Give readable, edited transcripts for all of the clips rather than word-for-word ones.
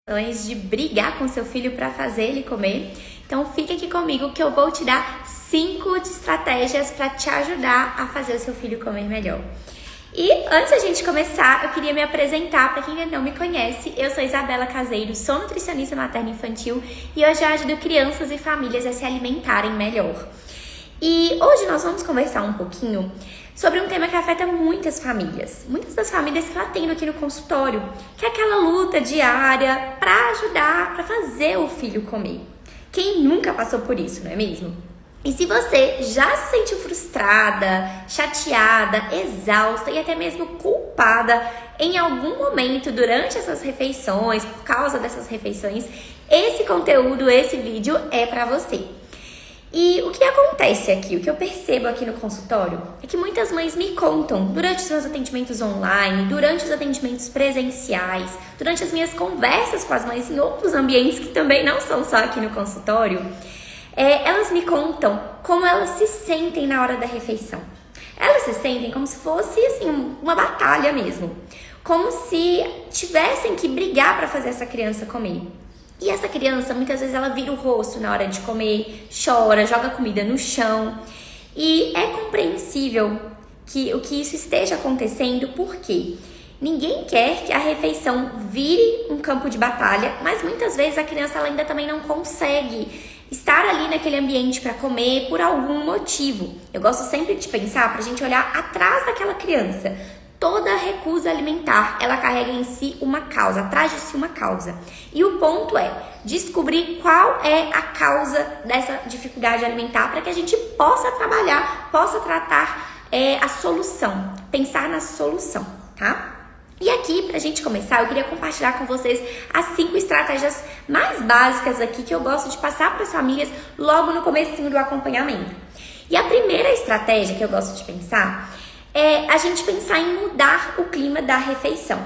De brigar com seu filho para fazer ele comer. Então fica aqui comigo que eu vou te dar 5 estratégias para te ajudar a fazer o seu filho comer melhor. E antes da gente começar, eu queria me apresentar para quem ainda não me conhece. Eu sou Isabela Caseiro, sou nutricionista materno-infantil e hoje eu ajudo crianças e famílias a se alimentarem melhor. E hoje nós vamos conversar um pouquinho sobre um tema que afeta muitas famílias. Muitas das famílias que eu atendo aqui no consultório, que é aquela luta diária para ajudar, para fazer o filho comer. Quem nunca passou por isso, não é mesmo? E se você já se sentiu frustrada, chateada, exausta e até mesmo culpada em algum momento durante essas refeições, por causa dessas refeições, esse conteúdo, esse vídeo é para você. E o que acontece aqui, o que eu percebo aqui no consultório, é que muitas mães me contam, durante os meus atendimentos online, durante os atendimentos presenciais, durante as minhas conversas com as mães em outros ambientes que também não são só aqui no consultório, elas me contam como elas se sentem na hora da refeição. Elas se sentem como se fosse assim, uma batalha mesmo, como se tivessem que brigar para fazer essa criança comer. E essa criança, muitas vezes, ela vira o rosto na hora de comer, chora, joga comida no chão. E é compreensível que isso esteja acontecendo porque ninguém quer que a refeição vire um campo de batalha, mas muitas vezes a criança ela ainda também não consegue estar ali naquele ambiente para comer por algum motivo. Eu gosto sempre de pensar para a gente olhar atrás daquela criança. Toda recusa alimentar, ela carrega em si uma causa, atrás de si uma causa. E o ponto é descobrir qual é a causa dessa dificuldade alimentar para que a gente possa trabalhar, possa tratar a solução, pensar na solução, tá? E aqui, pra gente começar, eu queria compartilhar com vocês as 5 estratégias mais básicas aqui que eu gosto de passar para as famílias logo no comecinho do acompanhamento. E a primeira estratégia que eu gosto de pensar é a gente pensar em mudar o clima da refeição.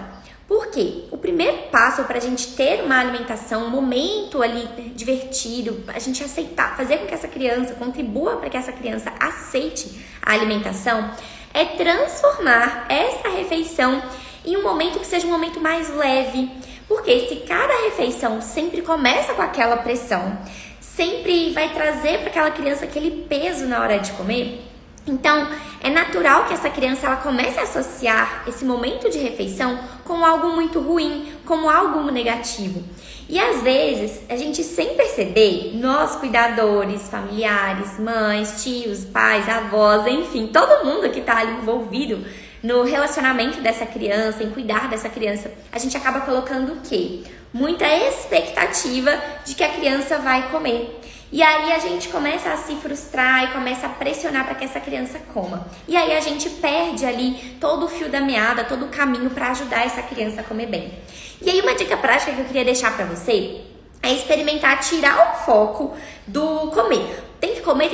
Por quê? O primeiro passo para a gente ter uma alimentação, um momento ali divertido, a gente aceitar, fazer com que essa criança contribua para que essa criança aceite a alimentação, é transformar essa refeição em um momento que seja um momento mais leve. Porque se cada refeição sempre começa com aquela pressão, sempre vai trazer para aquela criança aquele peso na hora de comer, então, é natural que essa criança ela comece a associar esse momento de refeição com algo muito ruim, como algo negativo. E às vezes, a gente sem perceber, nós cuidadores, familiares, mães, tios, pais, avós, enfim, todo mundo que está ali envolvido no relacionamento dessa criança, em cuidar dessa criança, a gente acaba colocando o quê? Muita expectativa de que a criança vai comer. E aí a gente começa a se frustrar e começa a pressionar para que essa criança coma. E aí a gente perde ali todo o fio da meada, todo o caminho para ajudar essa criança a comer bem. E aí uma dica prática que eu queria deixar para você é experimentar tirar o foco do comer. Tem que comer,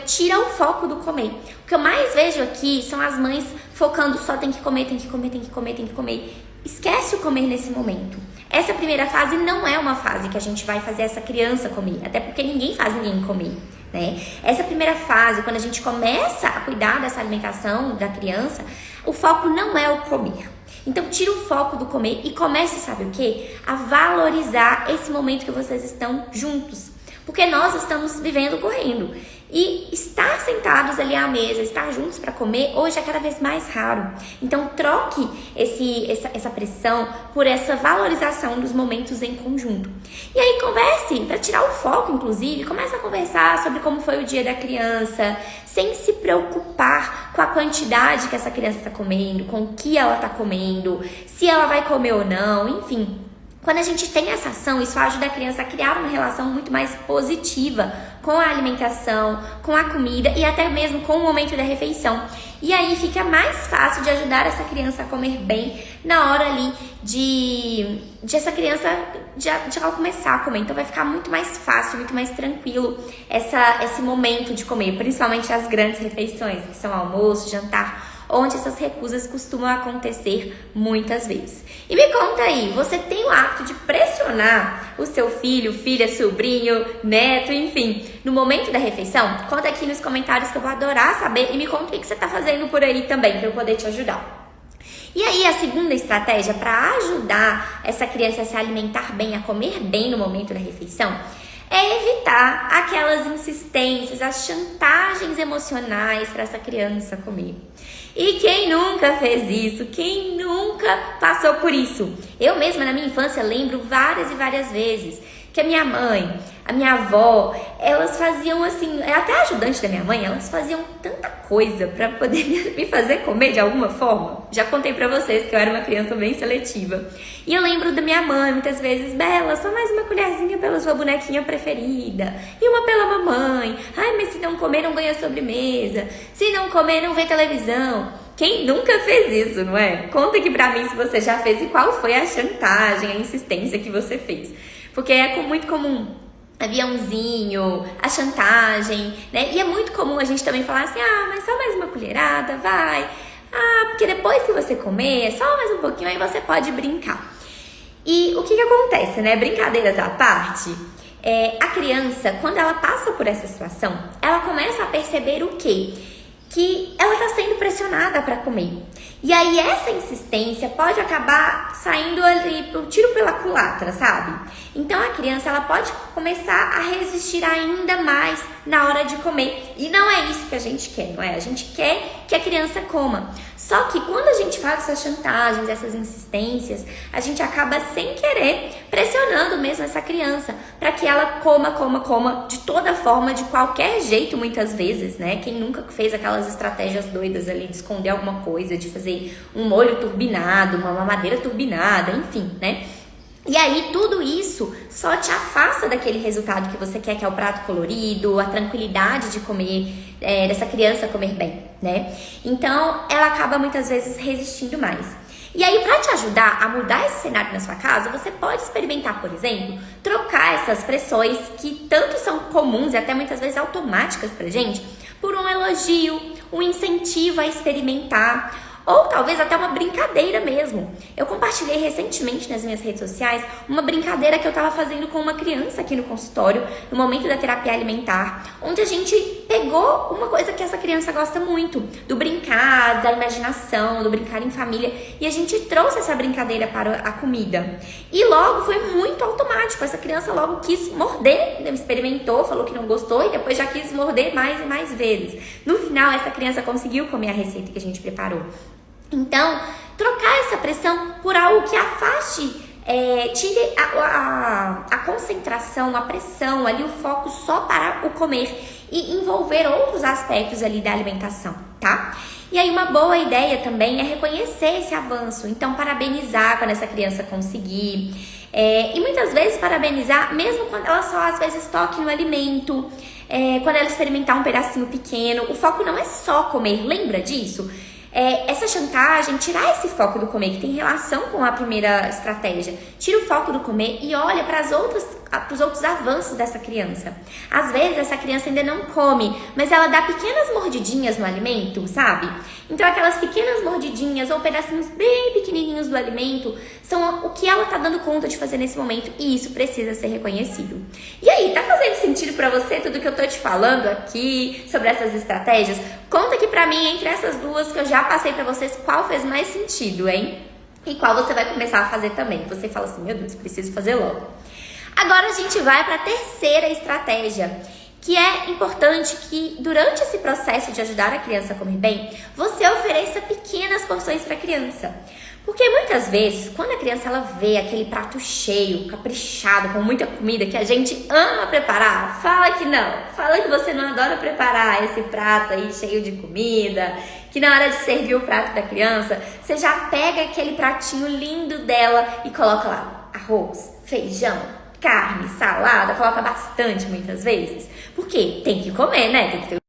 tira o foco do comer. O que eu mais vejo aqui são as mães focando só tem que comer. Esquece o comer nesse momento. Essa primeira fase não é uma fase que a gente vai fazer essa criança comer, até porque ninguém faz ninguém comer, né? Essa primeira fase, quando a gente começa a cuidar dessa alimentação da criança, o foco não é o comer. Então, tira o foco do comer e comece, sabe o quê? A valorizar esse momento que vocês estão juntos. Porque nós estamos vivendo correndo. E estar sentados ali à mesa, estar juntos para comer, hoje é cada vez mais raro. Então, troque essa pressão por essa valorização dos momentos em conjunto. E aí, converse, para tirar o foco, inclusive, comece a conversar sobre como foi o dia da criança, sem se preocupar com a quantidade que essa criança está comendo, com o que ela está comendo, se ela vai comer ou não, enfim. Quando a gente tem essa ação, isso ajuda a criança a criar uma relação muito mais positiva com a alimentação, com a comida e até mesmo com o momento da refeição. E aí fica mais fácil de ajudar essa criança a comer bem na hora ali de essa criança de ela começar a comer. Então vai ficar muito mais fácil, muito mais tranquilo esse momento de comer, principalmente as grandes refeições, que são almoço, jantar, onde essas recusas costumam acontecer muitas vezes. E me conta aí, você tem o hábito de pressionar o seu filho, filha, sobrinho, neto, enfim, no momento da refeição? Conta aqui nos comentários que eu vou adorar saber e me conta o que você está fazendo por aí também, para eu poder te ajudar. E aí, a segunda estratégia para ajudar essa criança a se alimentar bem, a comer bem no momento da refeição, é evitar aquelas insistências, as chantagens emocionais para essa criança comer. E quem nunca fez isso? Quem nunca passou por isso? Eu mesma, na minha infância, lembro várias e várias vezes que a minha mãe, a minha avó, elas faziam assim, até a ajudante da minha mãe, elas faziam tanta coisa pra poder me fazer comer de alguma forma. Já contei pra vocês que eu era uma criança bem seletiva. E eu lembro da minha mãe, muitas vezes, Bela, só mais uma colherzinha pela sua bonequinha preferida. E uma pela mamãe. Ai, mas se não comer, não ganha sobremesa. Se não comer, não vê televisão. Quem nunca fez isso, não é? Conta aqui pra mim se você já fez e qual foi a chantagem, a insistência que você fez. Porque é muito comum aviãozinho, a chantagem, né? E é muito comum a gente também falar assim, mas só mais uma colherada, vai. Porque depois que você comer, só mais um pouquinho, aí você pode brincar. E o que acontece, né? Brincadeiras à parte, a criança, quando ela passa por essa situação, ela começa a perceber o quê? Que ela está sendo pressionada para comer. E aí essa insistência pode acabar saindo ali pro tiro pela culatra, sabe? Então a criança ela pode começar a resistir ainda mais na hora de comer. E não é isso que a gente quer, não é? A gente quer que a criança coma. Só que quando a gente faz essas chantagens, essas insistências, a gente acaba sem querer pressionando mesmo essa criança para que ela coma de toda forma, de qualquer jeito muitas vezes, né? Quem nunca fez aquelas estratégias doidas ali de esconder alguma coisa, de fazer um molho turbinado, uma mamadeira turbinada, enfim, né? E aí tudo isso só te afasta daquele resultado que você quer, que é o prato colorido, a tranquilidade de comer, dessa criança comer bem, né? Então ela acaba muitas vezes resistindo mais. E aí, para te ajudar a mudar esse cenário na sua casa, você pode experimentar, por exemplo, trocar essas pressões que tanto são comuns e até muitas vezes automáticas pra gente, por um elogio, um incentivo a experimentar, ou talvez até uma brincadeira mesmo. Eu compartilhei recentemente nas minhas redes sociais uma brincadeira que eu estava fazendo com uma criança aqui no consultório, no momento da terapia alimentar, onde a gente pegou uma coisa que essa criança gosta muito, do brincar, da imaginação, do brincar em família, e a gente trouxe essa brincadeira para a comida. E logo foi muito automático, essa criança logo quis morder, experimentou, falou que não gostou e depois já quis morder mais e mais vezes. No final, essa criança conseguiu comer a receita que a gente preparou. Então, trocar essa pressão por algo que afaste, tire a concentração, a pressão, ali o foco só para o comer e envolver outros aspectos ali da alimentação, tá? E aí uma boa ideia também é reconhecer esse avanço, então parabenizar quando essa criança conseguir, e muitas vezes parabenizar mesmo quando ela só às vezes toque no alimento, quando ela experimentar um pedacinho pequeno. O foco não é só comer, lembra disso? Essa chantagem, tirar esse foco do comer, que tem relação com a primeira estratégia. Tira o foco do comer e olha para os outros avanços dessa criança. Às vezes essa criança ainda não come, mas ela dá pequenas mordidinhas no alimento, sabe? Então aquelas pequenas mordidinhas ou pedacinhos bem pequenininhos do alimento são o que ela tá dando conta de fazer nesse momento, e isso precisa ser reconhecido. E aí, tá fazendo sentido pra você tudo que eu tô te falando aqui sobre essas estratégias? Conta aqui pra mim, entre essas duas que eu já passei pra vocês, qual fez mais sentido, hein? E qual você vai começar a fazer também, que você fala assim, meu Deus, preciso fazer logo. Agora a gente vai pra terceira estratégia, que é importante que durante esse processo de ajudar a criança a comer bem, você ofereça pequenas porções para a criança. Porque muitas vezes, quando a criança ela vê aquele prato cheio, caprichado, com muita comida que a gente ama preparar, fala que não. Fala que você não adora preparar esse prato aí cheio de comida, que na hora de servir o prato da criança, você já pega aquele pratinho lindo dela e coloca lá arroz, feijão, carne, salada, coloca bastante muitas vezes. Porque tem que comer, né? Tem que ter.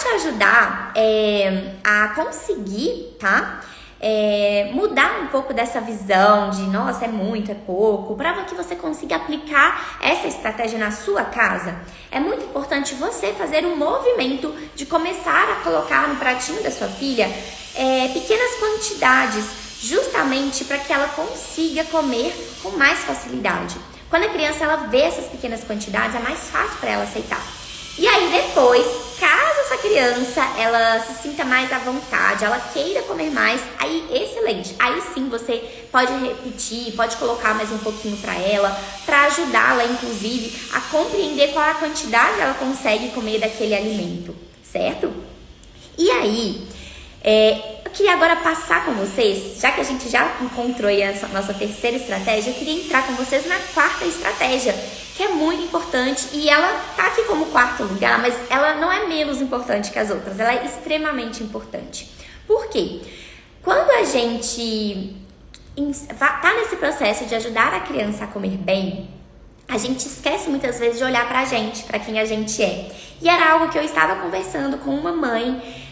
Te ajudar a conseguir, tá? mudar um pouco dessa visão de, nossa, é muito, é pouco, para que você consiga aplicar essa estratégia na sua casa, é muito importante você fazer um movimento de começar a colocar no pratinho da sua filha pequenas quantidades, justamente para que ela consiga comer com mais facilidade. Quando a criança ela vê essas pequenas quantidades, é mais fácil para ela aceitar. E aí depois, caso essa criança ela se sinta mais à vontade, ela queira comer mais, aí excelente. Aí sim você pode repetir, pode colocar mais um pouquinho para ela, para ajudá-la inclusive a compreender qual a quantidade ela consegue comer daquele alimento, certo? E aí, eu queria agora passar com vocês, já que a gente já encontrou aí a nossa terceira estratégia, eu queria entrar com vocês na quarta estratégia, que é muito importante e ela tá aqui como quarto lugar, mas ela não é menos importante que as outras, ela é extremamente importante. Por quê? Quando a gente tá nesse processo de ajudar a criança a comer bem, a gente esquece muitas vezes de olhar pra gente, pra quem a gente é. E era algo que eu estava conversando com uma mãe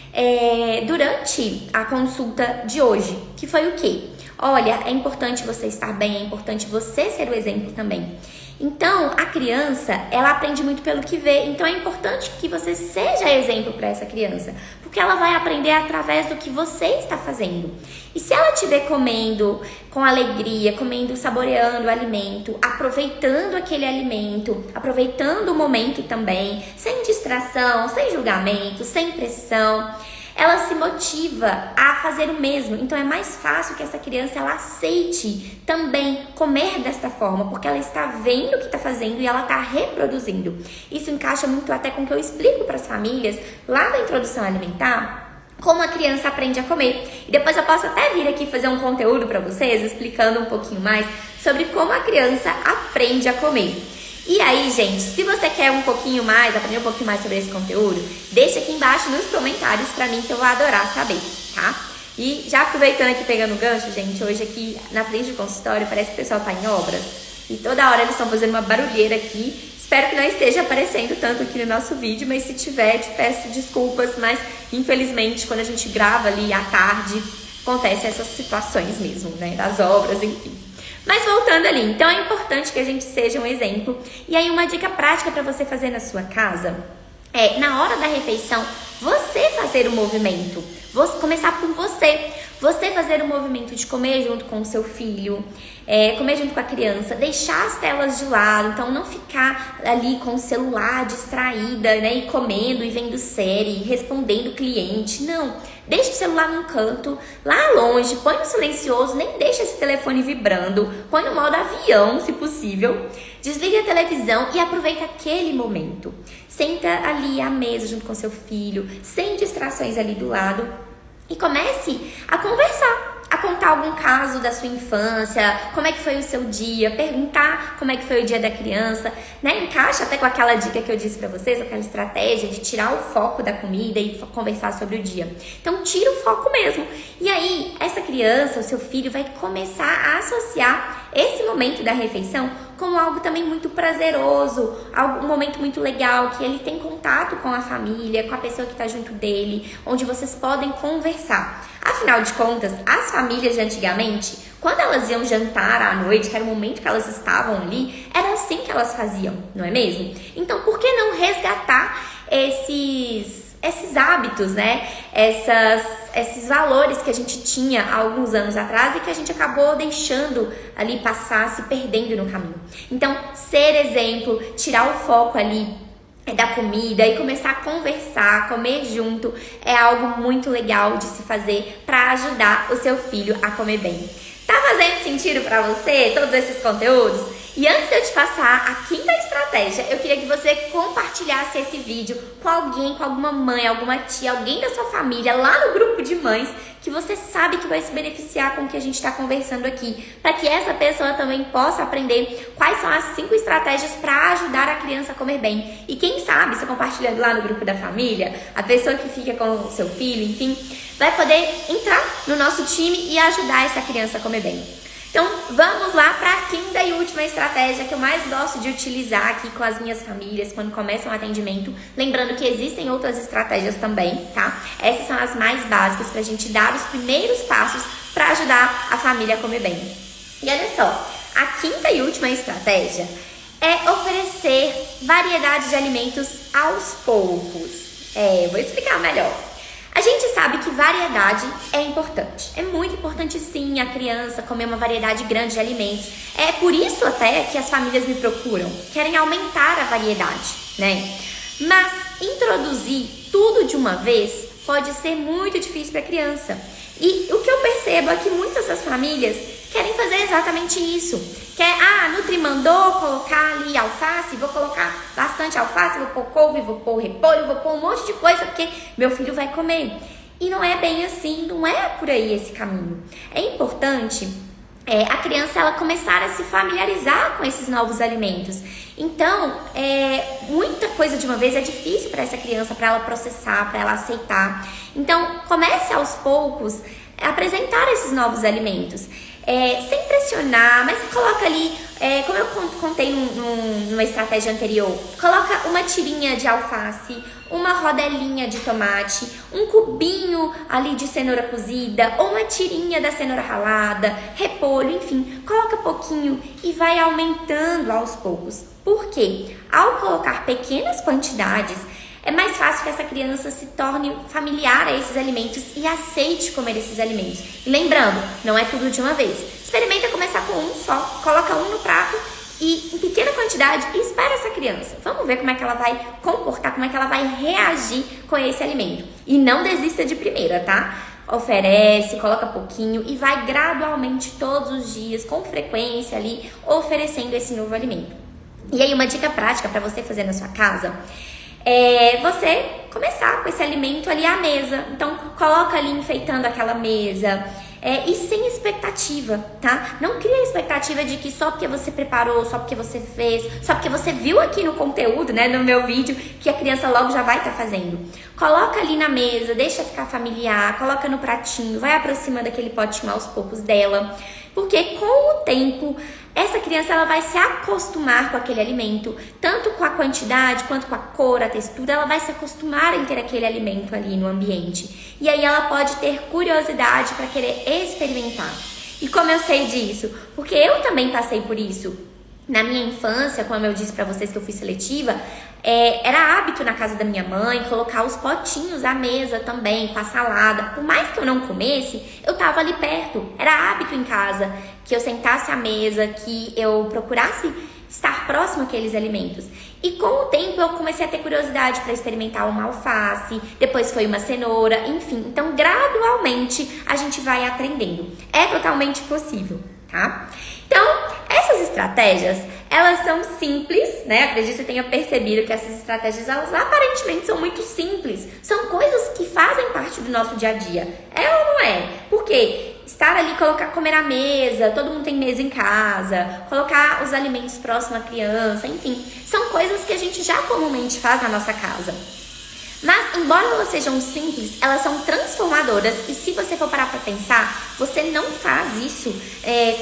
durante a consulta de hoje, que foi o quê? Olha, é importante você estar bem, é importante você ser o exemplo também. Então, a criança, ela aprende muito pelo que vê. Então, é importante que você seja exemplo para essa criança, porque ela vai aprender através do que você está fazendo. E se ela estiver comendo com alegria, comendo, saboreando o alimento, aproveitando aquele alimento, aproveitando o momento também, sem distração, sem julgamento, sem pressão, ela se motiva a fazer o mesmo. Então é mais fácil que essa criança ela aceite também comer desta forma, porque ela está vendo o que está fazendo e ela está reproduzindo. Isso encaixa muito até com o que eu explico para as famílias lá na introdução alimentar, como a criança aprende a comer. E depois eu posso até vir aqui fazer um conteúdo para vocês explicando um pouquinho mais sobre como a criança aprende a comer. E aí, gente, se você quer um pouquinho mais, aprender um pouquinho mais sobre esse conteúdo, deixa aqui embaixo nos comentários pra mim que eu vou adorar saber, tá? E já aproveitando aqui, pegando o gancho, gente, hoje aqui na frente do consultório parece que o pessoal tá em obras e toda hora eles estão fazendo uma barulheira aqui. Espero que não esteja aparecendo tanto aqui no nosso vídeo, mas se tiver, te peço desculpas, mas infelizmente quando a gente grava ali à tarde, acontecem essas situações mesmo, né, das obras, enfim. Mas voltando ali, então é importante que a gente seja um exemplo. E aí uma dica prática para você fazer na sua casa é, na hora da refeição, você fazer o movimento. Começar por você. Você fazer o movimento de comer junto com o seu filho, comer junto com a criança, deixar as telas de lado, então não ficar ali com o celular distraída, né, e comendo e vendo série, respondendo o cliente, não. Deixa o celular num canto, lá longe, põe no silencioso, nem deixa esse telefone vibrando, põe no modo avião, se possível, desliga a televisão e aproveita aquele momento. Senta ali à mesa junto com seu filho, sem distrações ali do lado e comece a conversar, a contar algum caso da sua infância, como é que foi o seu dia, perguntar como é que foi o dia da criança, né? Encaixa até com aquela dica que eu disse pra vocês, aquela estratégia de tirar o foco da comida e conversar sobre o dia. Então, tira o foco mesmo. E aí, essa criança, o seu filho, vai começar a associar esse momento da refeição como algo também muito prazeroso, um momento muito legal, que ele tem contato com a família, com a pessoa que está junto dele, onde vocês podem conversar. Afinal de contas, as famílias de antigamente, quando elas iam jantar à noite, que era o momento que elas estavam ali, era assim que elas faziam, não é mesmo? Então, por que não resgatar esses hábitos, né? Esses valores que a gente tinha há alguns anos atrás e que a gente acabou deixando ali passar, se perdendo no caminho. Então, ser exemplo, tirar o foco ali da comida e começar a conversar, comer junto, é algo muito legal de se fazer para ajudar o seu filho a comer bem. Tá fazendo sentido para você todos esses conteúdos? E antes de eu te passar a quinta estratégia, eu queria que você compartilhasse esse vídeo com alguém, com alguma mãe, alguma tia, alguém da sua família, lá no grupo de mães, que você sabe que vai se beneficiar com o que a gente está conversando aqui, para que essa pessoa também possa aprender quais são as 5 estratégias para ajudar a criança a comer bem. E quem sabe, você compartilhando lá no grupo da família, a pessoa que fica com o seu filho, enfim, vai poder entrar no nosso time e ajudar essa criança a comer bem. Então, vamos lá para a quinta e última estratégia que eu mais gosto de utilizar aqui com as minhas famílias quando começam o atendimento. Lembrando que existem outras estratégias também, tá? Essas são as mais básicas para a gente dar os primeiros passos para ajudar a família a comer bem. E olha só, a quinta e última estratégia é oferecer variedade de alimentos aos poucos. Vou explicar melhor. A gente sabe que variedade é importante. É muito importante sim a criança comer uma variedade grande de alimentos. É por isso até que as famílias me procuram. Querem aumentar a variedade, né? Mas introduzir tudo de uma vez pode ser muito difícil para a criança. E o que eu percebo é que muitas das famílias querem fazer exatamente isso. Nutri mandou colocar ali alface, vou colocar bastante alface, vou pôr couve, vou pôr repolho, vou pôr um monte de coisa porque meu filho vai comer. E não é bem assim, não é por aí esse caminho. É importante a criança ela começar a se familiarizar com esses novos alimentos. Então, muita coisa de uma vez é difícil para essa criança, para ela processar, para ela aceitar. Então, comece aos poucos a apresentar esses novos alimentos. Sem pressionar, mas coloca ali, como eu contei numa estratégia anterior, coloca uma tirinha de alface, uma rodelinha de tomate, um cubinho ali de cenoura cozida, ou uma tirinha da cenoura ralada, repolho, enfim, coloca pouquinho e vai aumentando aos poucos. Por quê? Ao colocar pequenas quantidades, é mais fácil que essa criança se torne familiar a esses alimentos e aceite comer esses alimentos. E lembrando, não é tudo de uma vez. Experimenta começar com um só, coloca um no prato e em pequena quantidade e espera essa criança. Vamos ver como é que ela vai comportar, como é que ela vai reagir com esse alimento. E não desista de primeira, tá? Oferece, coloca pouquinho e vai gradualmente todos os dias, com frequência ali, oferecendo esse novo alimento. E aí uma dica prática para você fazer na sua casa você começar com esse alimento ali à mesa. Então, coloca ali enfeitando aquela mesa e sem expectativa, tá? Não cria a expectativa de que só porque você preparou, só porque você fez, só porque você viu aqui no conteúdo, né, no meu vídeo, que a criança logo já vai estar fazendo. Coloca ali na mesa, deixa ficar familiar, coloca no pratinho, vai aproximando aquele potinho aos poucos dela. Porque com o tempo, essa criança ela vai se acostumar com aquele alimento, tanto com a quantidade, quanto com a cor, a textura, ela vai se acostumar em ter aquele alimento ali no ambiente. E aí ela pode ter curiosidade para querer experimentar. E como eu sei disso? Porque eu também passei por isso. Na minha infância, como eu disse para vocês que eu fui seletiva, era hábito na casa da minha mãe colocar os potinhos à mesa também, com a salada. Por mais que eu não comesse, eu tava ali perto. Era hábito em casa que eu sentasse à mesa, que eu procurasse estar próximo àqueles alimentos. E com o tempo eu comecei a ter curiosidade para experimentar uma alface, depois foi uma cenoura, enfim. Então, gradualmente, a gente vai aprendendo. É totalmente possível, tá? Então, essas estratégias, elas são simples, né? Acredito que você tenha percebido que essas estratégias, elas aparentemente são muito simples. São coisas que fazem parte do nosso dia a dia. É ou não é? Porque estar ali, comer à mesa, todo mundo tem mesa em casa, colocar os alimentos próximo à criança, enfim. São coisas que a gente já comumente faz na nossa casa. Mas, embora elas sejam simples, elas são transformadoras e se você for parar para pensar, você não faz isso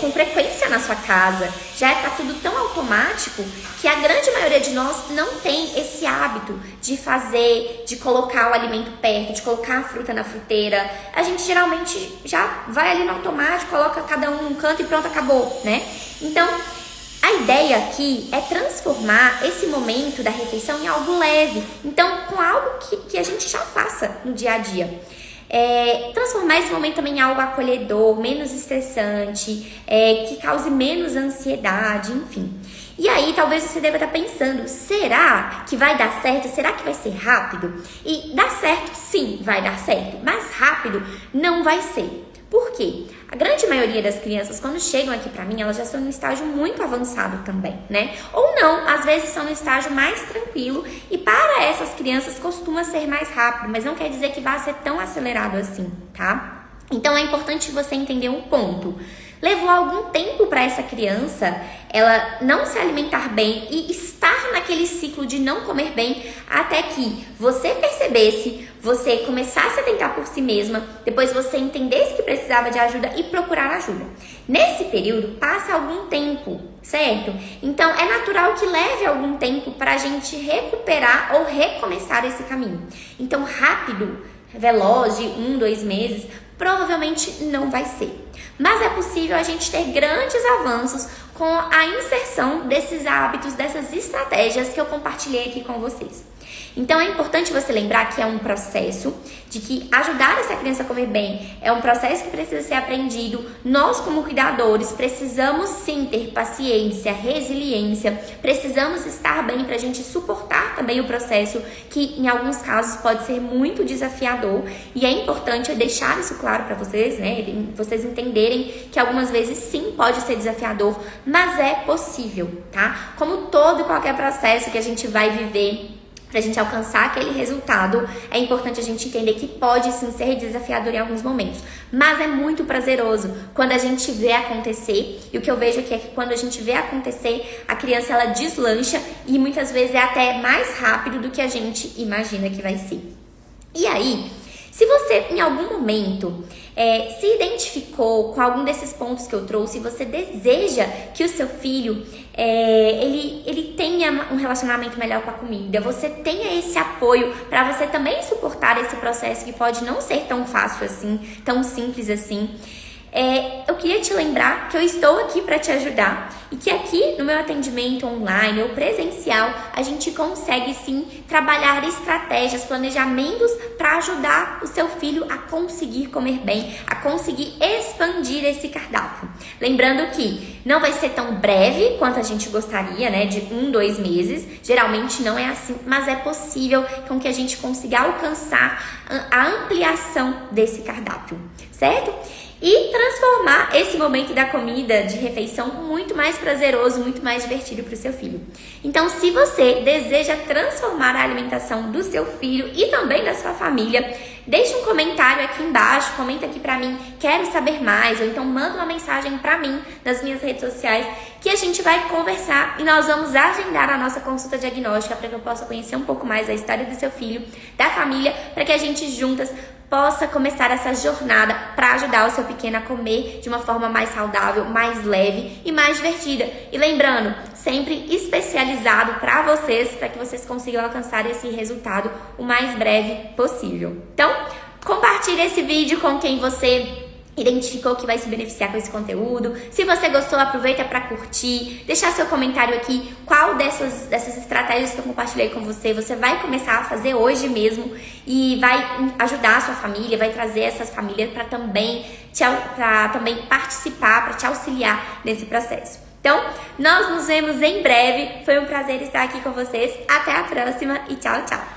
com frequência na sua casa. Já está tudo tão automático que a grande maioria de nós não tem esse hábito de fazer, de colocar o alimento perto, de colocar a fruta na fruteira. A gente geralmente já vai ali no automático, coloca cada um num canto e pronto, acabou, né? Então, a ideia aqui é transformar esse momento da refeição em algo leve. Então, com algo que a gente já faça no dia a dia. Transformar esse momento também em algo acolhedor, menos estressante, que cause menos ansiedade, enfim. E aí, talvez você deva estar pensando, será que vai dar certo? Será que vai ser rápido? E dar certo, sim, vai dar certo. Mas rápido não vai ser. Por quê? A grande maioria das crianças, quando chegam aqui pra mim, elas já estão num estágio muito avançado também, né? Ou não, às vezes são no estágio mais tranquilo e para essas crianças costuma ser mais rápido, mas não quer dizer que vai ser tão acelerado assim, tá? Então é importante você entender um ponto. Levou algum tempo para essa criança ela não se alimentar bem e estar naquele ciclo de não comer bem até que você percebesse, você começar a se atentar por si mesma, depois você entendesse que precisava de ajuda e procurar ajuda. Nesse período, passa algum tempo, certo? Então, é natural que leve algum tempo para a gente recuperar ou recomeçar esse caminho. Então, rápido, veloz, de 1, 2 meses, provavelmente não vai ser. Mas é possível a gente ter grandes avanços com a inserção desses hábitos, dessas estratégias que eu compartilhei aqui com vocês. Então é importante você lembrar que é um processo, de que ajudar essa criança a comer bem é um processo que precisa ser aprendido. Nós, como cuidadores, precisamos sim ter paciência, resiliência, precisamos estar bem para a gente suportar também o processo, que em alguns casos pode ser muito desafiador, e é importante eu deixar isso claro para vocês, né? Vocês entenderem que algumas vezes sim pode ser desafiador, mas é possível, tá? Como todo e qualquer processo que a gente vai viver, para a gente alcançar aquele resultado, é importante a gente entender que pode sim ser desafiador em alguns momentos, mas é muito prazeroso quando a gente vê acontecer. E o que eu vejo aqui é que quando a gente vê acontecer, a criança ela deslancha, e muitas vezes é até mais rápido do que a gente imagina que vai ser. E aí, se você em algum momento se identificou com algum desses pontos que eu trouxe, você deseja que o seu filho ele tenha um relacionamento melhor com a comida, você tenha esse apoio para você também suportar esse processo que pode não ser tão fácil assim, tão simples assim, eu queria te lembrar que eu estou aqui para te ajudar e que aqui no meu atendimento online ou presencial a gente consegue sim trabalhar estratégias, planejamentos para ajudar o seu filho a conseguir comer bem, a conseguir expandir esse cardápio. Lembrando que não vai ser tão breve quanto a gente gostaria, né? De 1, 2 meses, geralmente não é assim, mas é possível com que a gente consiga alcançar a ampliação desse cardápio, certo? E transformar esse momento da comida, de refeição, muito mais prazeroso, muito mais divertido para o seu filho. Então, se você deseja transformar a alimentação do seu filho e também da sua família, deixe um comentário aqui embaixo, comenta aqui para mim, quero saber mais, ou então manda uma mensagem para mim nas minhas redes sociais, que a gente vai conversar e nós vamos agendar a nossa consulta diagnóstica para que eu possa conhecer um pouco mais a história do seu filho, da família, para que a gente juntas possa começar essa jornada para ajudar o seu pequeno a comer de uma forma mais saudável, mais leve e mais divertida. E lembrando, sempre especializado para vocês, para que vocês consigam alcançar esse resultado o mais breve possível. Então, compartilhe esse vídeo com quem você identificou que vai se beneficiar com esse conteúdo. Se você gostou, aproveita para curtir, deixar seu comentário aqui, qual dessas estratégias que eu compartilhei com você vai começar a fazer hoje mesmo e vai ajudar a sua família, vai trazer essas famílias para também participar, para te auxiliar nesse processo. Então, nós nos vemos em breve. Foi um prazer estar aqui com vocês. Até a próxima e tchau, tchau!